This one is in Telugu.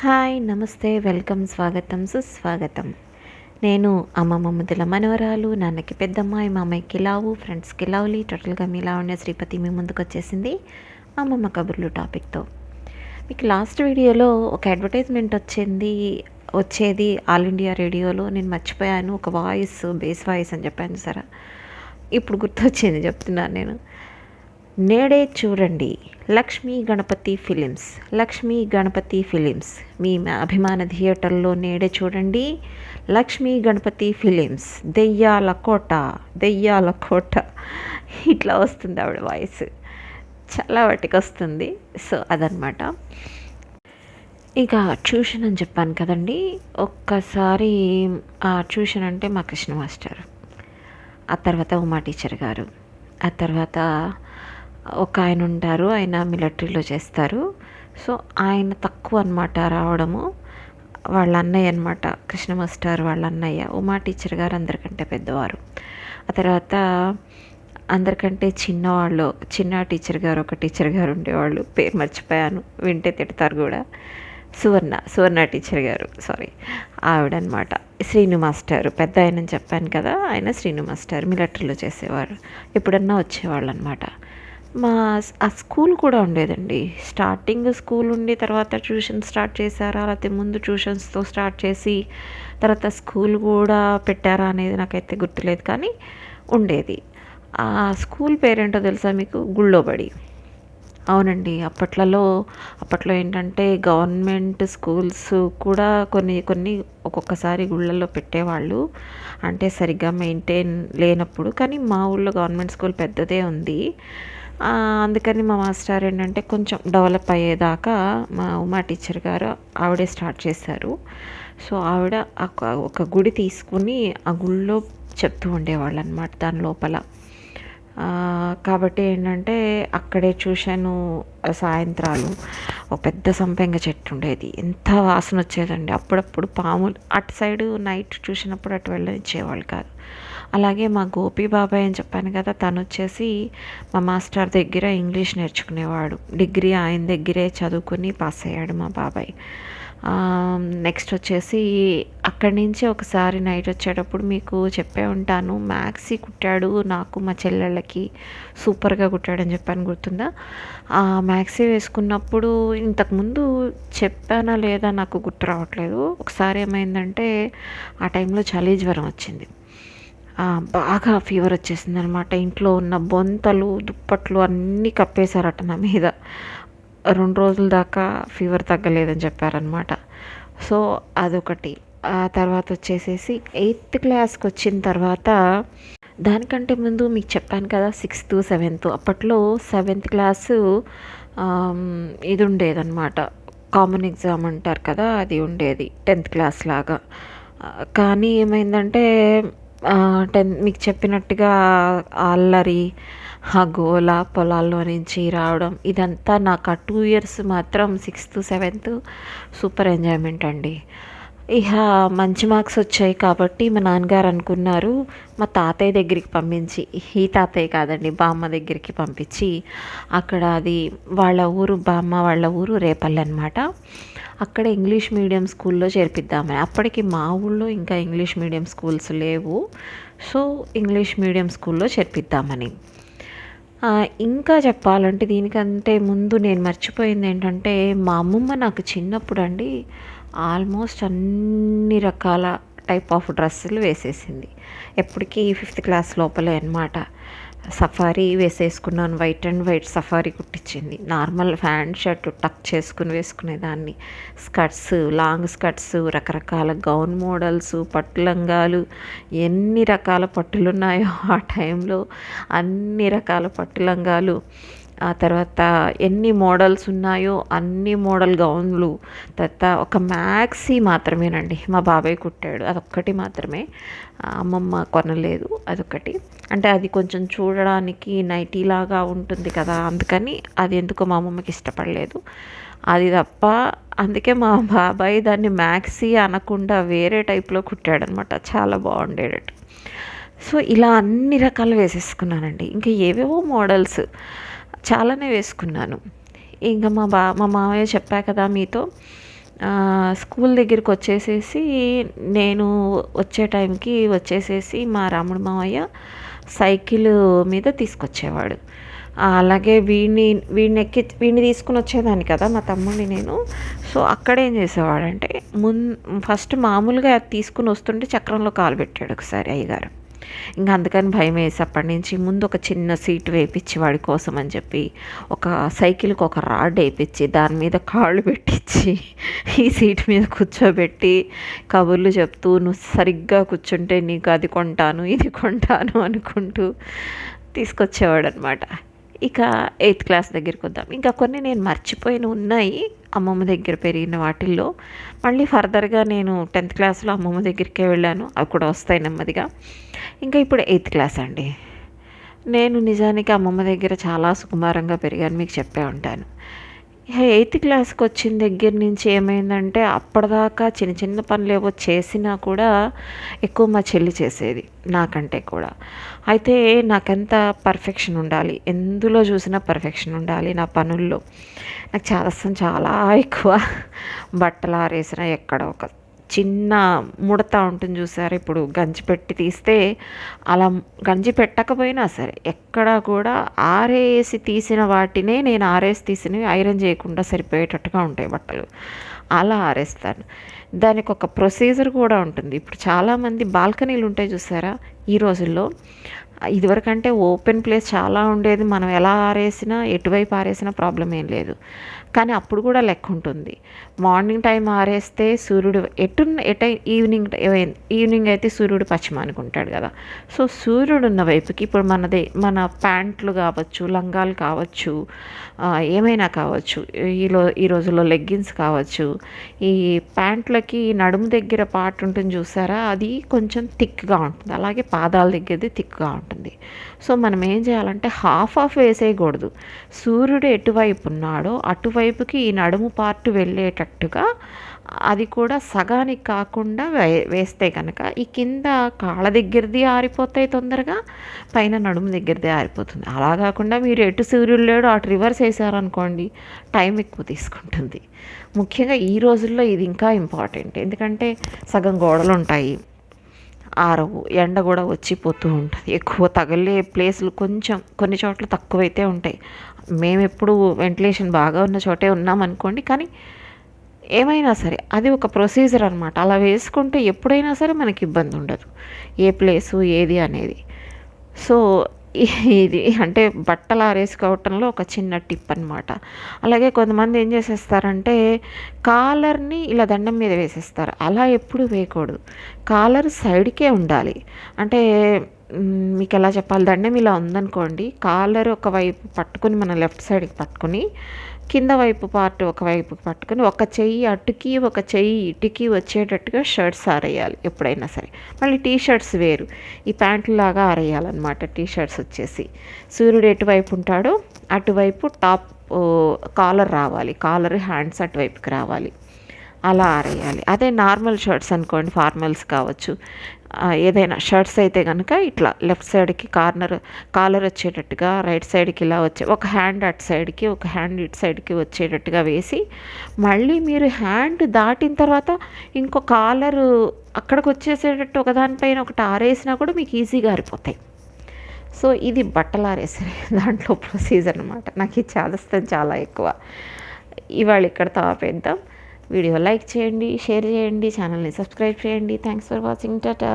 హాయ్, నమస్తే, వెల్కమ్, స్వాగతం, సుస్వాగతం. నేను అమ్మమ్మ ముద్దుల మనవరాలు, నాన్నకి పెద్దమ్మాయి, మా అమ్మాయికి లావు, ఫ్రెండ్స్కి లవ్లీ, టోటల్గా మీ లావణ్య శ్రీపతి మీ ముందుకు వచ్చేసింది అమ్మమ్మ కబుర్లు టాపిక్తో. మీకు లాస్ట్ వీడియోలో ఒక అడ్వర్టైజ్మెంట్ వచ్చేది ఆల్ ఇండియా రేడియోలో. నేను మర్చిపోయాను, ఒక వాయిస్, బేస్ వాయిస్ అని చెప్పాను సరే. ఇప్పుడు గుర్తొచ్చింది, చెప్తున్నాను నేను. నేడే చూడండి లక్ష్మీ గణపతి ఫిలిమ్స్ మీ అభిమాన థియేటర్లో నేడే చూడండి లక్ష్మీ గణపతి ఫిలిమ్స్, దెయ్యాల కోట ఇట్లా వస్తుంది ఆవిడ వాయిస్, చాలా వాటికి వస్తుంది. సో అదనమాట. ఇక ట్యూషన్ అని చెప్పాను కదండి. ఒక్కసారి ట్యూషన్ అంటే మా కృష్ణ మాస్టర్, ఆ తర్వాత ఉమా టీచర్ గారు, ఆ తర్వాత ఒక ఆయన ఉంటారు, ఆయన మిలిటరీలో చేస్తారు. సో ఆయన తక్కువ అనమాట రావడము. వాళ్ళ అన్నయ్య అనమాట, కృష్ణ మాస్టర్ వాళ్ళ అన్నయ్య. ఉమా టీచర్ గారు అందరికంటే పెద్దవారు. ఆ తర్వాత అందరికంటే చిన్న టీచర్ గారు, ఒక టీచర్ గారు ఉండేవాళ్ళు, పేరు మర్చిపోయాను, వింటే తిడతారు కూడా. సువర్ణ టీచర్ గారు, సారీ, ఆవిడనమాట. శ్రీను మాస్టర్ పెద్ద ఆయనని చెప్పాను కదా, ఆయన శ్రీను మాస్టర్ మిలిటరీలో చేసేవారు. ఎప్పుడన్నా వచ్చేవాళ్ళు అనమాట. ఆ స్కూల్ కూడా ఉండేదండి. స్టార్టింగ్ స్కూల్ ఉండి తర్వాత ట్యూషన్ స్టార్ట్ చేశారా, లేకపోతే ముందు ట్యూషన్స్తో స్టార్ట్ చేసి తర్వాత స్కూల్ కూడా పెట్టారా అనేది నాకైతే గుర్తులేదు, కానీ ఉండేది. ఆ స్కూల్ పేరేంటో తెలుసా మీకు? గుళ్ళోబడి. అవునండి. అప్పట్లో ఏంటంటే గవర్నమెంట్ స్కూల్స్ కూడా కొన్ని ఒక్కొక్కసారి గుళ్ళల్లో పెట్టేవాళ్ళు, అంటే సరిగ్గా మెయింటైన్ లేనప్పుడు. కానీ మా ఊళ్ళో గవర్నమెంట్ స్కూల్ పెద్దదే ఉంది. అందుకని మా మాస్టర్ ఏంటంటే కొంచెం డెవలప్ అయ్యేదాకా మా ఉమా టీచర్ గారు ఆవిడే స్టార్ట్ చేశారు. సో ఆవిడ ఒక గుడి తీసుకుని ఆ గుళ్ళో చెప్తూ ఉండేవాళ్ళు అనమాట, దాని లోపల. కాబట్టి ఏంటంటే అక్కడే చూశాను. సాయంత్రాలు ఒక పెద్ద సంపెంగ చెట్టు ఉండేది, ఎంత వాసన వచ్చేదండి. అప్పుడప్పుడు పాములు అటు సైడు నైట్ చూసినప్పుడు అటు వెళ్ళనిచ్చేవాళ్ళు కాదు. అలాగే మా గోపి బాబాయ్ అని చెప్పాను కదా, తను వచ్చేసి మా మాస్టర్ దగ్గర ఇంగ్లీష్ నేర్చుకునేవాడు. డిగ్రీ ఆయన దగ్గరే చదువుకుని పాస్ అయ్యాడు మా బాబాయ్. నెక్స్ట్ వచ్చేసి అక్కడి నుంచి ఒకసారి నైట్ వచ్చేటప్పుడు మీకు చెప్పే ఉంటాను, మ్యాక్సీ కుట్టాడు నాకు, మా చెల్లెళ్ళకి సూపర్గా కుట్టాడని చెప్పాను, గుర్తుందా? ఆ మ్యాక్సీ వేసుకున్నప్పుడు ఇంతకుముందు చెప్పానా లేదా నాకు గుర్తు రావట్లేదు. ఒకసారి ఏమైందంటే ఆ టైంలో చలి జ్వరం వచ్చింది, బాగా ఫీవర్ వచ్చేసింది అనమాట. ఇంట్లో ఉన్న బొంతలు, దుప్పట్లు అన్నీ కప్పేశారట నా మీద. 2 రోజుల దాకా ఫీవర్ తగ్గలేదని చెప్పారనమాట. సో అదొకటి. ఆ తర్వాత వచ్చేసేసి 8th క్లాస్కి వచ్చిన తర్వాత, దానికంటే ముందు మీకు చెప్పాను కదా 6th 7th, అప్పట్లో 7th క్లాసు ఇది ఉండేదన్నమాట, కామన్ ఎగ్జామ్ అంటారు కదా, అది ఉండేది 10th క్లాస్ లాగా. కానీ ఏమైందంటే మీకు చెప్పినట్టుగా అల్లరి, ఆ గోల, పొలాల్లో నుంచి రావడం, ఇదంతా నాకు ఆ 2 years మాత్రం 6th 7th సూపర్ ఎంజాయ్మెంట్ అండి. ఇక మంచి మార్క్స్ వచ్చాయి కాబట్టి మా నాన్నగారు అనుకున్నారు మా తాతయ్య దగ్గరికి పంపించి, ఈ తాతయ్య కాదండి, బామ్మ దగ్గరికి పంపించి, అక్కడ అది వాళ్ళ ఊరు, బామ్మ వాళ్ళ ఊరు రేపల్లి అనమాట, అక్కడ ఇంగ్లీష్ మీడియం స్కూల్లో చేర్పిద్దామని. అప్పటికి మా ఊళ్ళో ఇంకా ఇంగ్లీష్ మీడియం స్కూల్స్ లేవు. సో ఇంగ్లీష్ మీడియం స్కూల్లో చేర్పిద్దామని. ఇంకా చెప్పాలంటే దీనికంటే ముందు నేను మర్చిపోయింది ఏంటంటే, మా అమ్మమ్మ నాకు చిన్నప్పుడు అండి ఆల్మోస్ట్ అన్ని రకాల టైప్ ఆఫ్ డ్రెస్సులు వేసేసింది. ఎప్పటికీ 5th క్లాస్ లోపలే అనమాట. సఫారీ వేసేసుకున్నాను, వైట్ అండ్ వైట్ సఫారీ కుట్టించింది. నార్మల్ ప్యాంట్ షర్ట్ టక్ చేసుకుని వేసుకునేదాన్ని. స్కర్ట్స్, లాంగ్ స్కర్ట్స్, రకరకాల గౌన్ మోడల్స్, పట్టు లంగాలు, ఎన్ని రకాల పట్టులు ఉన్నాయో ఆ టైంలో అన్ని రకాల పట్టు లంగాలు. ఆ తర్వాత ఎన్ని మోడల్స్ ఉన్నాయో అన్ని మోడల్ గౌన్లు. తర్వాత ఒక మ్యాక్సీ మాత్రమేనండి మా బాబాయ్ కుట్టాడు, అదొక్కటి మాత్రమే, అమ్మమ్మ కొనలేదు. అదొకటి, అంటే అది కొంచెం చూడడానికి నైటీలాగా ఉంటుంది కదా, అందుకని అది ఎందుకో మా అమ్మమ్మకి ఇష్టపడలేదు, అది తప్ప. అందుకే మా బాబాయ్ దాన్ని మ్యాక్సీ అనకుండా వేరే టైప్లో కుట్టాడనమాట, చాలా బాగుండేటట్టు. సో ఇలా అన్ని రకాలు వేసేసుకున్నానండి. ఇంకా ఏవేవో మోడల్స్ చాలానే వేసుకున్నాను. ఇంకా మా మామయ్య చెప్పా కదా మీతో, స్కూల్ దగ్గరికి వచ్చేసేసి నేను వచ్చే టైంకి వచ్చేసేసి మా రాముడు మావయ్య సైకిల్ మీద తీసుకొచ్చేవాడు. అలాగే వీడిని తీసుకుని వచ్చేదాన్ని కదా మా తమ్ముడిని నేను. సో అక్కడేం చేసేవాడంటే ఫస్ట్ మామూలుగా తీసుకుని వస్తుంటే చక్రంలో కాలు పెట్టాడు ఒకసారి అయ్యగారు. ఇంకా అందుకని భయం వేసి అప్పటి నుంచి ముందు ఒక చిన్న సీట్ వేయించి వాడి కోసం అని చెప్పి ఒక సైకిల్కి ఒక రాడ్ వేయించి దాని మీద కాళ్ళు పెట్టించి ఈ సీట్ మీద కూర్చోబెట్టి కబుర్లు చెప్తూ నువ్వు సరిగ్గా కూర్చుంటే నీకు అది కొంటాను ఇది కొంటాను అనుకుంటూ తీసుకొచ్చేవాడు అనమాట. ఇక 8th క్లాస్ దగ్గరికి వద్దాం. ఇంకా కొన్ని నేను మర్చిపోయిన ఉన్నాయి అమ్మమ్మ దగ్గర పెరిగిన వాటిల్లో. మళ్ళీ ఫర్దర్గా నేను 10th క్లాస్లో అమ్మమ్మ దగ్గరికే వెళ్ళాను, అవి కూడా వస్తాయి నెమ్మదిగా. ఇంకా ఇప్పుడు 8th క్లాస్ అండి. నేను నిజానికి అమ్మమ్మ దగ్గర చాలా సుకుమారంగా పెరిగాను, మీకు చెప్పే ఉంటాను. 8th క్లాస్కి వచ్చిన దగ్గర నుంచి ఏమైందంటే అప్పటిదాకా చిన్న చిన్న పనులు ఏవో చేసినా కూడా ఎక్కువ మా చెల్లి చేసేది నాకంటే కూడా. అయితే నాకెంత పర్ఫెక్షన్ ఉండాలి, ఎందులో చూసినా పర్ఫెక్షన్ ఉండాలి నా పనుల్లో. నాకు చాలా ఎక్కువ. బట్టలు ఆరేసిన ఎక్కడ ఒక చిన్న ముడత ఉంటుంది చూసారు, ఇప్పుడు గంజి పెట్టి తీస్తే అలా గంజి పెట్టకపోయినా సరే ఎక్కడ కూడా ఆరేసి తీసిన వాటినే నేను ఆరేసి తీసినవి ఐరన్ చేయకుండా సరిపోయేటట్టుగా ఉంటాయి బట్టలు, అలా ఆరేస్తాను. దానికి ఒక ప్రొసీజర్ కూడా ఉంటుంది. ఇప్పుడు చాలామంది బాల్కనీలు ఉంటాయి చూసారా ఈ రోజుల్లో, ఇదివరకంటే ఓపెన్ ప్లేస్ చాలా ఉండేది, మనం ఎలా ఆరేసినా ఎటువైపు ఆరేసినా ప్రాబ్లం ఏం లేదు. కానీ అప్పుడు కూడా లెక్క ఉంటుంది. మార్నింగ్ టైం ఆరేస్తే సూర్యుడు ఈవినింగ్ అయితే సూర్యుడు పశ్చిమానికి ఉంటాడు కదా. సో సూర్యుడు ఉన్న వైపుకి ఇప్పుడు మన ప్యాంట్లు కావచ్చు, లంగాలు కావచ్చు, ఏమైనా కావచ్చు, ఈ రోజుల్లో లెగ్గిన్స్ కావచ్చు, ఈ ప్యాంట్లకి నడుము దగ్గర పార్ట్ ఉంటుంది చూసారా, అది కొంచెం థిక్గా ఉంటుంది, అలాగే పాదాల దగ్గరది థిక్గా ఉంటుంది. సో మనం ఏం చేయాలంటే హాఫ్ వేసేయకూడదు. సూర్యుడు ఎటువైపు ఉన్నాడో అటువైపుకి ఈ నడుము పార్ట్ వెళ్ళేటట్టుగా, అది కూడా సగానికి కాకుండా వేస్తే కనుక ఈ కింద కాళ్ళ దగ్గరది ఆరిపోతాయి తొందరగా, పైన నడుము దగ్గరదే ఆరిపోతుంది. అలా కాకుండా మీరు ఎటు సూర్యుడు లేడు అటు రివర్స్ వేసారనుకోండి టైం ఎక్కువ తీసుకుంటుంది. ముఖ్యంగా ఈ రోజుల్లో ఇది ఇంకా ఇంపార్టెంట్, ఎందుకంటే సగం గోడలు ఉంటాయి, ఆరవు, ఎండ కూడా వచ్చిపోతూ ఉంటుంది, ఎక్కువ తగిలే ప్లేసులు కొన్ని చోట్ల తక్కువైతే ఉంటాయి. మేము ఎప్పుడు వెంటిలేషన్ బాగా ఉన్న చోటే ఉన్నామనుకోండి, కానీ ఏమైనా సరే అది ఒక ప్రొసీజర్ అనమాట. అలా వేసుకుంటే ఎప్పుడైనా సరే మనకి ఇబ్బంది ఉండదు, ఏ ప్లేసు ఏది అనేది. సో ఇది అంటే బట్టలు ఆరేసుకోవటంలో ఒక చిన్న టిప్ అనమాట. అలాగే కొంతమంది ఏం చేసేస్తారంటే కాలర్ని ఇలా దండం మీద వేసేస్తారు, అలా ఎప్పుడు వేయకూడదు. కాలర్ సైడ్కే ఉండాలి. అంటే మీకు ఎలా చెప్పాలి, దండం ఇలా ఉందనుకోండి, కాలర్ ఒకవైపు పట్టుకుని మన లెఫ్ట్ సైడ్కి పట్టుకుని కింద వైపు పార్ట్ ఒకవైపుకి పట్టుకొని ఒక చెయ్యి అటుకి ఒక చెయ్యి ఇటుకి వచ్చేటట్టుగా షర్ట్స్ ఆరేయాలి ఎప్పుడైనా సరే. మళ్ళీ టీ షర్ట్స్ వేరు, ఈ ప్యాంట్లు లాగా ఆరేయాలన్నమాట. టీ షర్ట్స్ వచ్చేసి సూర్యుడు ఎటువైపు ఉంటాడో అటువైపు టాప్ కాలర్ రావాలి, కాలర్ హ్యాండ్స్ అటువైపుకి రావాలి, అలా ఆరేయాలి. అదే నార్మల్ షర్ట్స్ అనుకోండి, ఫార్మల్స్ కావచ్చు, ఏదైనా షర్ట్స్ అయితే కనుక ఇట్లా లెఫ్ట్ సైడ్కి కాలర్ వచ్చేటట్టుగా, రైట్ సైడ్కి ఇలా ఒక హ్యాండ్ అటు సైడ్కి ఒక హ్యాండ్ ఇటు సైడ్కి వచ్చేటట్టుగా వేసి, మళ్ళీ మీరు హ్యాండ్ దాటిన తర్వాత ఇంకో కాలరు అక్కడికి వచ్చేసేటట్టు ఒకదానిపైన ఒకటి ఆరేసినా కూడా మీకు ఈజీగా ఆరిపోతాయి. సో ఇది బట్టలు ఆరేసే దాంట్లో ప్రొసీజర్ అనమాట. నాకు ఇది చాలా ఎక్కువ. ఇవాళ ఇక్కడతో ఆపేద్దాం. వీడియో లైక్ చేయండి, షేర్ చేయండి, ఛానల్ని సబ్స్క్రైబ్ చేయండి. Thanks for watching. టాటా.